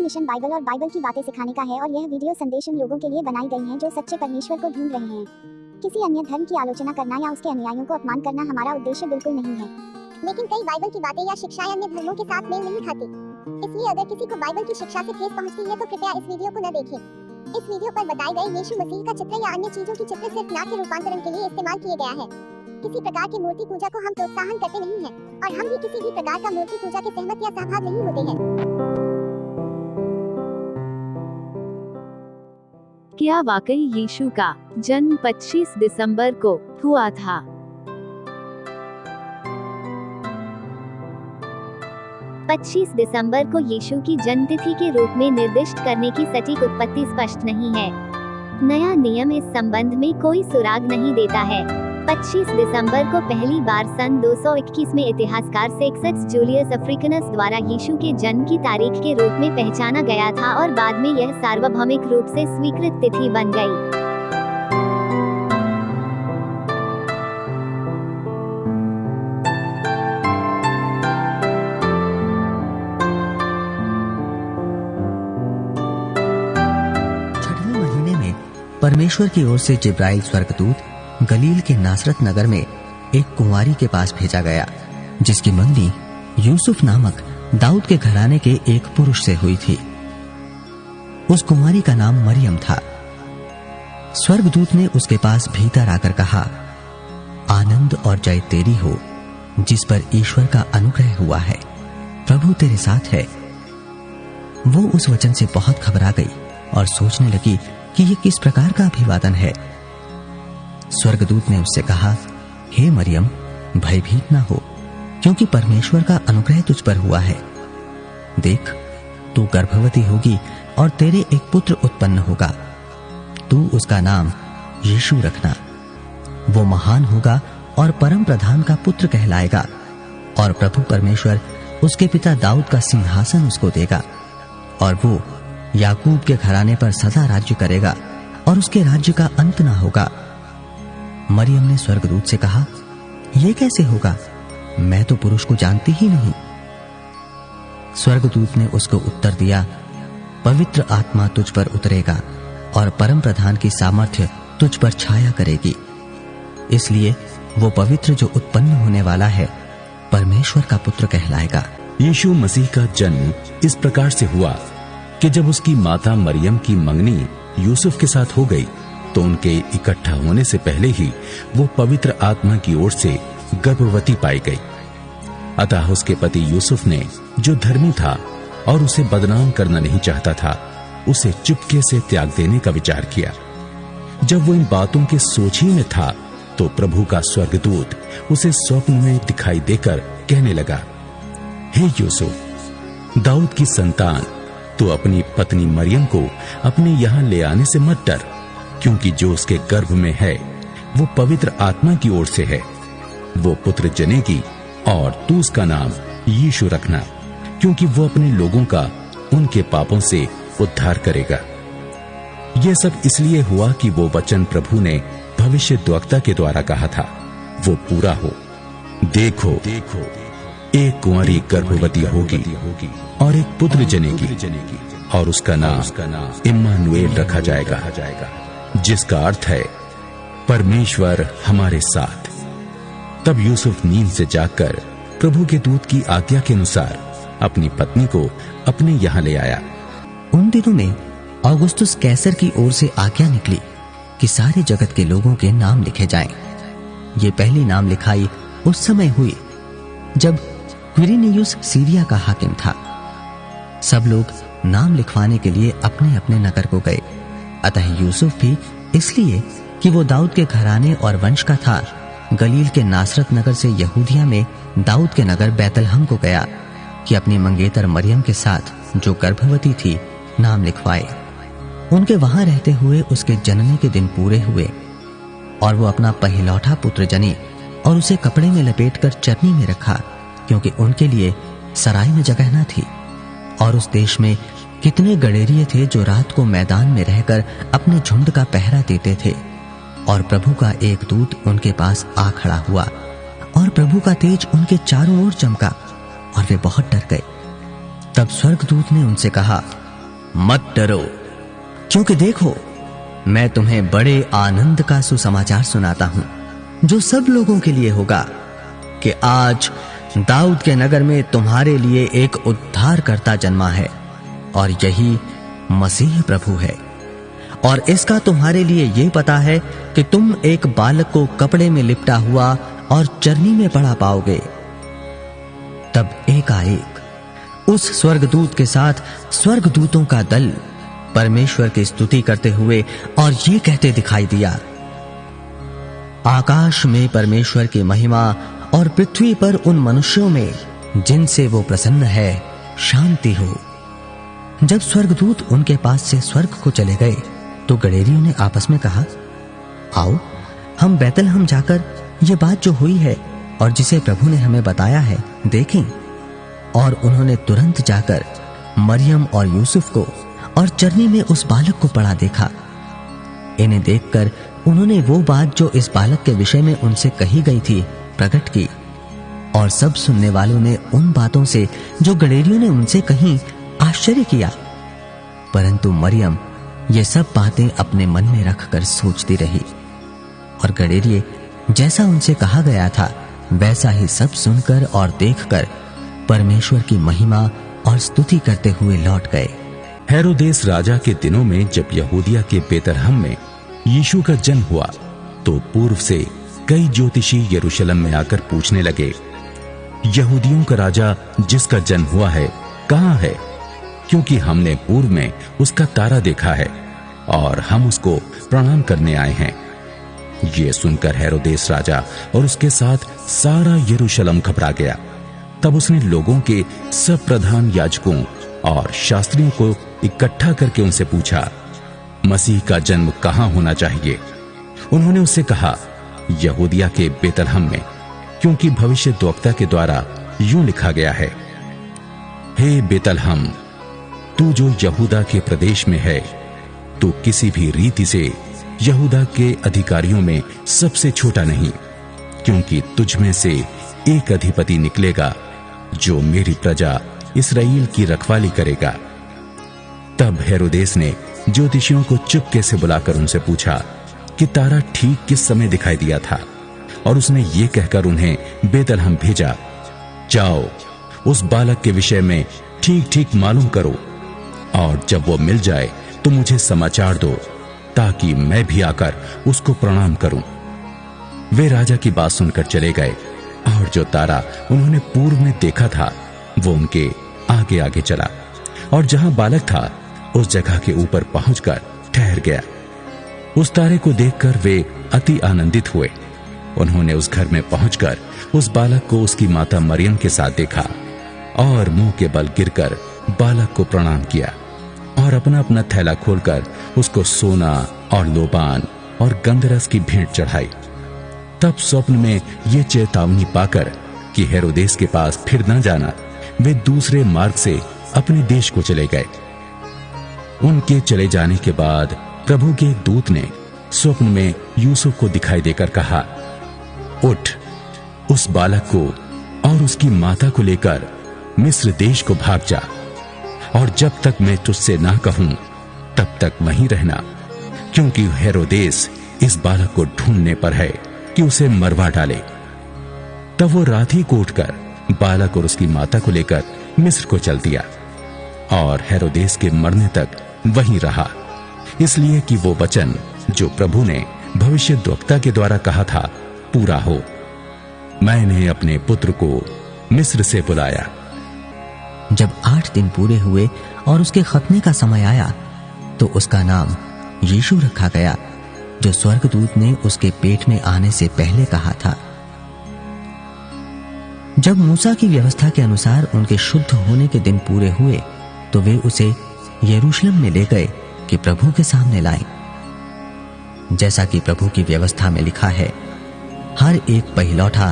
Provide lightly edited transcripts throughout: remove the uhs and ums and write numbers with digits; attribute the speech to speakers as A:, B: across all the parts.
A: Mission Bible और Bible की बातें सिखाने का है और यह वीडियो संदेश उन लोगों के लिए बनाई गई हैं जो सच्चे परमेश्वर को ढूंढ रहे हैं। किसी अन्य धर्म की आलोचना करना या उसके अनुयायियों को अपमान करना हमारा उद्देश्य बिल्कुल नहीं है।
B: लेकिन कई बाइबल की बातें या शिक्षाएं अन्य धर्मों के साथ मेल नहीं खाती। इसलिए अगर किसी को बाइबल की शिक्षा से ठेस पहुंचती है तो कृपया इस वीडियो को न देखें। इस वीडियो पर बताए गए यीशु मसीह का चित्र या अन्य चीजों की चित्र सिर्फ नाट्य रूपांतरण के लिए इस्तेमाल किए गया है। किसी प्रकार की मूर्ति पूजा को हम प्रोत्साहन करते नहीं हैं और हम भी किसी भी प्रकार का मूर्ति पूजा के सहमत या सहभागी नहीं होते हैं।
C: क्या वाकई यीशु का जन्म 25 दिसंबर को हुआ था?
D: दिसंबर को यीशु की जन्मतिथि के रूप में निर्दिष्ट करने की सटीक उत्पत्ति स्पष्ट नहीं है। नया नियम इस संबंध में कोई सुराग नहीं देता है। 25 दिसंबर को पहली बार सन 221 में इतिहासकार सेक्सटस जूलियस अफ्रीकनस द्वारा यीशु के जन्म की तारीख के रूप में पहचाना गया था और बाद में यह सार्वभौमिक रूप से स्वीकृत तिथि बन गई।
E: परमेश्वर की ओर से जिब्राइल स्वर्गदूत गलील के नासरत नगर में एक कुंवारी के पास भेजा गया, जिसकी मंगनी यूसुफ नामक दाऊद के घराने के एक पुरुष से हुई थी। उस कुंवारी का नाम मरियम था। स्वर्गदूत ने उसके पास भीतर आकर कहा, आनंद और जय तेरी हो, जिस पर ईश्वर का अनुग्रह हुआ है, प्रभु तेरे साथ है। वो उस वचन से बहुत घबरा गई और सोचने लगी कि ये किस प्रकार का अभिवादन है। स्वर्गदूत ने उससे कहा, हे मरियम, भयभीत ना हो, क्योंकि परमेश्वर का अनुग्रह तुझ पर हुआ है। देख, तू गर्भवती होगी और तेरे एक पुत्र उत्पन्न होगा। तू उसका नाम यीशु रखना। वो महान होगा और परम प्रधान का पुत्र कहलाएगा, और प्रभु परमेश्वर उसके पिता दाऊद का सिंहासन उसको देगा, और वो याकूब के घराने पर सदा राज्य करेगा और उसके राज्य का अंत ना होगा। मरियम ने स्वर्गदूत से कहा, यह कैसे होगा? मैं तो पुरुष को जानती ही नहीं। स्वर्गदूत ने उसको उत्तर दिया, पवित्र आत्मा तुझ पर उतरेगा और परम प्रधान की सामर्थ्य तुझ पर छाया करेगी। इसलिए वो पवित्र जो उत्पन्न होने वाला है परमेश्वर का पुत्र कहलाएगा।
F: यीशु मसीह का जन्म इस प्रकार से हुआ कि जब उसकी माता मरियम की मंगनी यूसुफ के साथ हो गई तो उनके इकट्ठा होने से पहले ही वो पवित्र आत्मा की ओर से गर्भवती पाई गई। अतः उसके पति यूसुफ ने, जो धर्मी था और उसे बदनाम करना नहीं चाहता था, उसे चुपके से त्याग देने का विचार किया। जब वो इन बातों के सोच ही में था तो प्रभु का स्वर्गदूत उसे स्वप्न में दिखाई देकर कहने लगा, हे यूसुफ, दाऊद की संतान, तो अपनी पत्नी मरियम को अपने यहाँ ले आने से मत डर, क्योंकि जो उसके गर्भ में है वो पवित्र आत्मा की ओर से है। वो पुत्र जनेगी और तू उसका नाम यीशु रखना, क्योंकि वो अपने लोगों का उनके पापों से उद्धार करेगा। यह सब इसलिए हुआ कि वो वचन प्रभु ने भविष्यद्वक्ता के द्वारा कहा था वो पूरा हो। देखो, एक कुंवारी गर्भवती होगी और एक पुत्र जनेगी और उसका नाम इम्मानुएल रखा जाएगा, जिसका अर्थ है परमेश्वर हमारे साथ। तब यूसुफ नींद से जागकर प्रभु के दूत की आज्ञा के अनुसार अपनी पत्नी को अपने यहाँ ले आया।
E: उन दिनों में औगुस्तुस कैसर की ओर से आज्ञा निकली कि सारे जगत के लोगों के नाम लिखे जाएं। ये पहली नाम लिखाई उस समय हुई जब क्विरिनियुस सीरिया का हाकिम था। सब लोग नाम लिखवाने के लिए अपने अपने नगर को गए। अतः यूसुफ भी इसलिए कि वो दाऊद के घराने और वंश का था, गलील के नासरत नगर से यहूदिया में दाऊद के नगर बैतलहम को गया कि अपनी मंगेतर मरियम के साथ, जो गर्भवती थी, नाम लिखवाए। उनके वहां रहते हुए उसके जनने के दिन पूरे हुए और वो अपना पहिलौठा पुत्र जनी और उसे कपड़े में लपेटकर चरनी में रखा, क्योंकि उनके लिए सराय में जगह न थी। और उस देश में कितने गडेरिये थे जो रात को मैदान में रहकर अपने झुंड का पहरा देते थे। और प्रभु का एक दूत उनके पास आ खड़ा हुआ और प्रभु का तेज उनके चारों ओर चमका और वे बहुत डर गए। तब स्वर्गदूत ने उनसे कहा, मत डरो, क्योंकि देखो मैं तुम्हें बड़े आनंद का सुसमाचार सुनाता हूं, जो सब लोगों के लिए होगा, कि आज दाऊद के नगर में तुम्हारे लिए एक उद्धारकर्ता जन्मा है, और यही मसीह प्रभु है। और इसका तुम्हारे लिए यह पता है कि तुम एक बालक को कपड़े में लिपटा हुआ और चरनी में पड़ा पाओगे। तब एकाएक उस स्वर्गदूत के साथ स्वर्गदूतों का दल परमेश्वर की स्तुति करते हुए और ये कहते दिखाई दिया, आकाश में परमेश्वर की महिमा और पृथ्वी पर उन मनुष्यों में जिनसे वो प्रसन्न है शांति हो। जब स्वर्गदूत उनके पास से स्वर्ग को चले गए तो गडेरियों ने आपस में कहा, आओ हम बैतलहम जाकर ये बात जो हुई है और जिसे प्रभु ने हमें बताया है देखें। और उन्होंने तुरंत जाकर मरियम और यूसुफ को और चरनी में उस बालक को पड़ा देखा। इन्हें देखकर उन्होंने वो बात जो इस बालक के विषय में उनसे कही गई थी प्रकट की, और सब सुनने वालों ने उन बातों से जो गडेरियों ने उनसे कही आश्चर्य किया। परंतु मरियम ये सब बातें अपने मन में रखकर सोचती रही, और गडेरिये जैसा उनसे कहा गया था वैसा ही सब सुनकर और देखकर परमेश्वर की महिमा और स्तुति करते हुए लौट गए।
F: हेरोदेस राजा के दिनों में जब यहूदिया के बेतलहम में यीशु का जन्म हुआ तो पूर्व से कई ज्योतिषी यरूशलेम में आकर पूछने लगे, यहूदियों का राजा जिसका जन्म हुआ है कहाँ है? क्योंकि हमने पूर्व में उसका तारा देखा है और हम उसको प्रणाम करने आए हैं। ये सुनकर हेरोदेस राजा और उसके साथ सारा यरूशलेम घबरा गया। तब उसने लोगों के सब प्रधान याजकों और शास्त्रियों को इकट्ठा करके उनसे पूछा, मसीह का जन्म कहाँ होना चाहिए? उन्होंने उससे कहा, यहूदिया के बेतलहम में, क्योंकि भविष्यद्वक्ता के द्वारा यूं लिखा गया है, हे बेतलहम, तू जो यहूदा के प्रदेश में है, तू किसी भी रीति से यहूदा के अधिकारियों में सबसे छोटा नहीं, क्योंकि तुझ में से एक अधिपति निकलेगा जो मेरी प्रजा इस्राएल की रखवाली करेगा। तब हेरोदेस ने ज्योतिषियों को चुपके से बुलाकर उनसे पूछा कि तारा ठीक किस समय दिखाई दिया था, और उसने ये कहकर उन्हें बेतलहम भेजा, जाओ उस बालक के विषय में ठीक ठीक मालूम करो, और जब वो मिल जाए तो मुझे समाचार दो, ताकि मैं भी आकर उसको प्रणाम करूं। वे राजा की बात सुनकर चले गए, और जो तारा उन्होंने पूर्व में देखा था वो उनके आगे आगे चला, और जहां बालक था उस जगह के ऊपर पहुंचकर ठहर गया। उस तारे को देखकर वे अति आनंदित हुए। उन्होंने उस घर में पहुंचकर उस बालक को उसकी माता मरियम के साथ देखा, और मुंह के बल गिरकर बालक को प्रणाम किया, और अपना अपना थैला खोलकर उसको सोना और लोबान और गंधरस की भेंट चढ़ाई। तब स्वप्न में ये चेतावनी पाकर कि हेरोदेस के पास फिर न जाना, वे दूसरे मार्ग से अपने देश को चले गए। उनके चले जाने के बाद प्रभु के दूत ने स्वप्न में यूसुफ को दिखाई देकर कहा, उठ, उस बालक को और उसकी माता को लेकर मिस्र देश को भाग जा, और जब तक मैं तुझसे ना कहूं तब तक वहीं रहना, क्योंकि हेरोदेस इस बालक को ढूंढने पर है कि उसे मरवा डाले। तब वो रात ही को उठकर बालक और उसकी माता को लेकर मिस्र को चल दिया, और हेरोदेस के मरने तक वहीं रहा, इसलिए कि वो वचन जो प्रभु ने भविष्यद्वक्ता के द्वारा कहा था पूरा हो, मैंने अपने पुत्र को मिस्र से बुलाया।
E: जब 8 दिन पूरे हुए और उसके खतने का समय आया तो उसका नाम यीशु रखा गया, जो स्वर्गदूत ने उसके पेट में आने से पहले कहा था। जब मूसा की व्यवस्था के अनुसार उनके शुद्ध होने के दिन पूरे हुए तो वे उसे यरूशलेम में ले गए कि प्रभु के सामने लाएं। जैसा कि प्रभु की व्यवस्था में लिखा है, हर एक पहिलौठा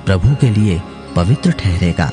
E: प्रभु के लिए पवित्र ठहरेगा।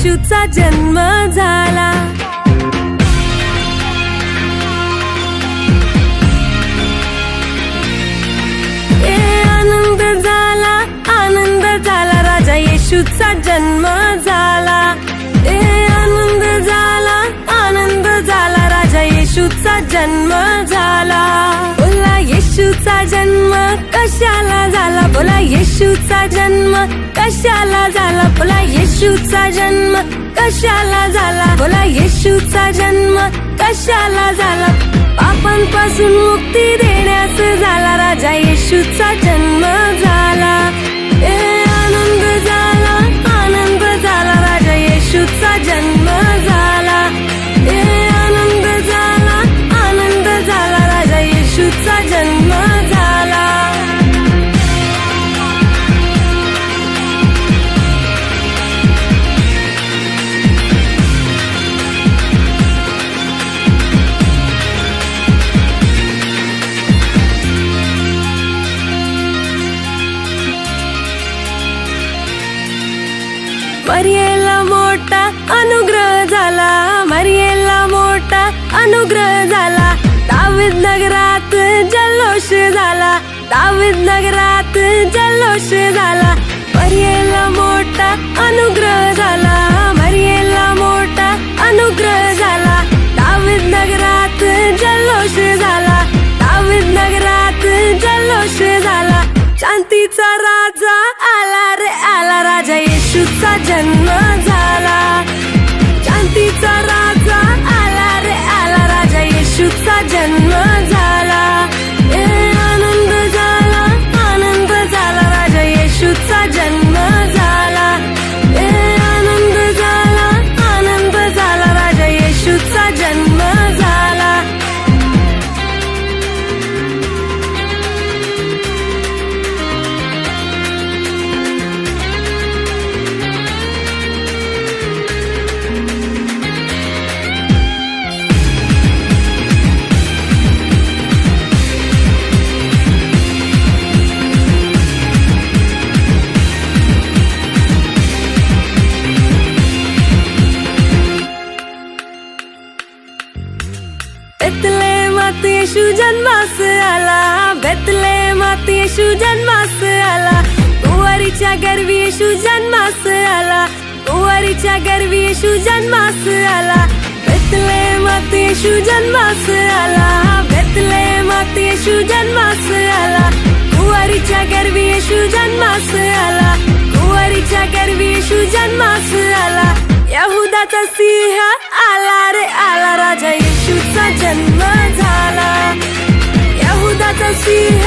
G: येशूचा जन्म झाला. आनंद झाला राजा येशूचा जन्म झाला. आनंद झाला राजा येशूचा जन्म झाला. बोला येशूचा जन्म कशाला झाला, बोला येशूचा जन्म कशाला झाला, बोला येशूचा जन्म कशाला झाला, बोला येशूचा जन्म कशाला झाला. पापांपासून मुक्ती देण्यास झाला राजा येशूचा जन्म झाला. आनंद झाला राजा येशूचा जन्म झाला. आनंद झाला राजा येशूचा जन्म झाला. मरियेला मोठा अनुग्रह झाला, मरियेला मोठा अनुग्रह झाला. दावीद नगरात जल्लोष झाला, दावीद नगरात जल्लोष झाला. मरियेला मोठा अनुग्रह झाला, मरियेला मोठा अनुग्रह झाला. दावीद नगरात जल्लोष झाला, दावीद नगरात जल्लोष झाला. शांतीचा राजा आला रे आला, राजा येशूचा जन्म झाला. शांतीचा राजा आला रे आला, राजा येशूचा जन्म झाला. आनंद झाला राजा येशूचा जन्म झाला. आनंद झाला राजा येशूचा जन्म झाला. बेतलेहमात येशू जन्मास आला, बेतलेहमात येशू जन्मास आला. कुंवारीच्या गर्भी येशू जन्मास आला, कुंवारीच्या गर्भी येशू जन्मास आला. बेतलेहमात येशू जन्मास आला, बेतलेहमात येशू जन्मास आला. कुंवारीच्या गर्भी येशू जन्मास आला, कुंवारीच्या गर्भी येशू जन्मास आला. यहुदाचा सिंह आला रे आला, राजा येशूचा जन्म झाला. यहुदाचा सिंह